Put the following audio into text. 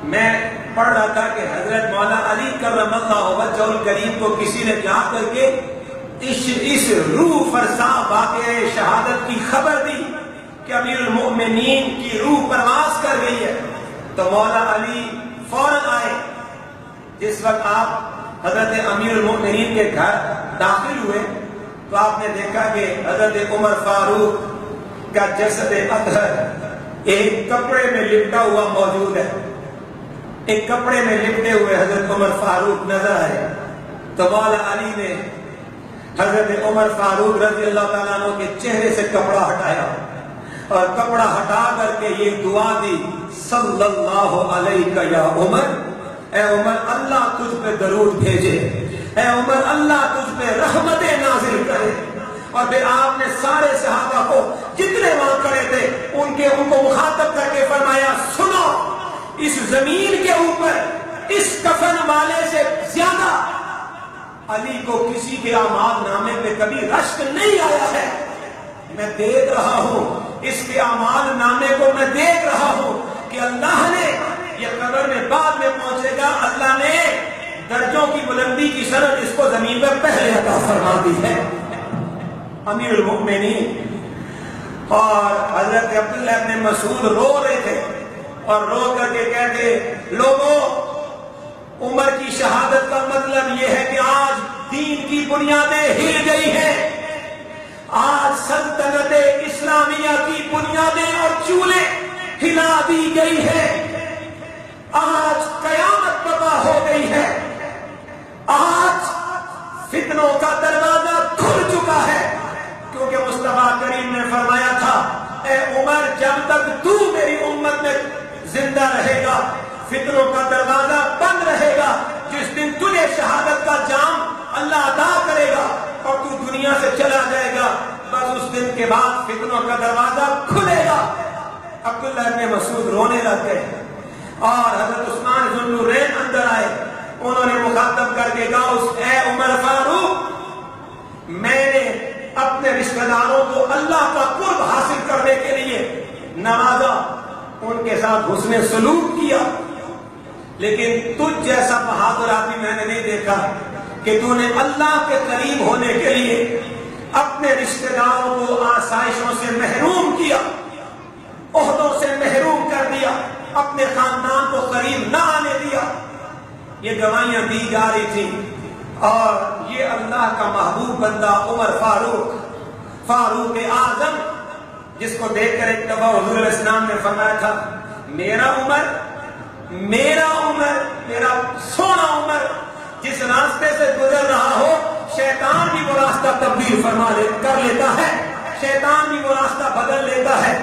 میں پڑھ رہا تھا کہ حضرت مولا علی کرم اللہ وجہہ الکریم کو کسی نے جا کر کے اس روح فرسا واقعہ شہادت کی خبر دی کہ امیر المؤمنین کی روح پرواز کر گئی ہے، تو مولا علی فوراً آئے۔ جس وقت آپ حضرت امیر المؤمنین کے گھر داخل ہوئے تو آپ نے دیکھا کہ حضرت عمر فاروق کا جسد اطہر ایک کپڑے میں لپٹا ہوا موجود ہے۔ ایک کپڑے میں لپٹے ہوئے حضرت عمر فاروق نظر آئے تو مولا علی نے حضرت عمر فاروق رضی اللہ تعالیٰ عنہ کے چہرے سے کپڑا ہٹایا اور کپڑا ہٹا کر کے یہ دعا دی، صلی اللہ علیہ یا عمر، اے عمر اللہ تجھ پہ درود بھیجے، اے عمر اللہ تجھ پہ رحمتیں نازل کرے۔ اور پھر آپ نے سارے صحابہ کو جتنے وہاں کھڑے تھے ان کو مخاطب کر کے فرمایا، سنو، اس زمین کے اوپر اس کفن والے سے زیادہ علی کو کسی کے اعمال نامے پہ کبھی رشک نہیں آیا ہے۔ میں دیکھ رہا ہوں اس کے اعمال نامے کو، میں دیکھ رہا ہوں کہ اللہ نے یہ قبر میں بعد میں پہنچے گا، اللہ نے درجوں کی بلندی کی سند اس کو زمین پر پہلے عطا فرما دی ہے۔ امیر المؤمنین اور حضرت عبداللہ ابن مسعود رو رہے تھے اور رو کر کے کہتے، لوگوں، عمر کی شہادت کا مطلب یہ ہے کہ آج دین کی بنیادیں ہل گئی ہیں، آج سلطنت اسلامیہ کی بنیادیں اور چولے ہلا دی گئی ہیں، آج قیامت برپا ہو گئی ہے، آج فتنوں کا دروازہ کھل چکا ہے، کیونکہ مصطفیٰ کریم نے فرمایا تھا، اے عمر جب تک تو میری امت میں زندہ رہے گا فتنوں کا دروازہ بند رہے گا، جس دن تجھے شہادت کا جام اللہ عطا کرے گا اور تو دنیا سے چلا جائے گا، بس اس دن کے بعد فتنوں کا دروازہ کھلے گا۔ عبداللہ ابن مسعود رونے لگے اور حضرت عثمان ذو النورین اندر آئے، انہوں نے مخاطب کر کے کہا، اے عمر فاروق، میں نے اپنے رشتہ داروں کو اللہ کا قرب حاصل کرنے کے لیے نوازا، ان کے ساتھ حسن سلوک کیا، لیکن تجھ جیسا بہادر آدمی میں نے نہیں دیکھا کہ تو نے اللہ کے قریب ہونے کے لیے اپنے رشتہ داروں کو آسائشوں سے محروم کیا، عہدوں سے محروم کر دیا، اپنے خاندان کو قریب نہ آنے دیا۔ یہ گواہیاں دی جا رہی تھیں اور یہ اللہ کا محبوب بندہ عمر فاروق اعظم، جس کو دیکھ کر ایک دفعہ حضور علیہ السلام نے فرمایا تھا، میرا عمر، میرا سونا عمر جس راستے سے گزر رہا ہو، شیطان بھی وہ راستہ تبدیل کر لیتا ہے، شیطان بھی وہ راستہ بدل لیتا ہے۔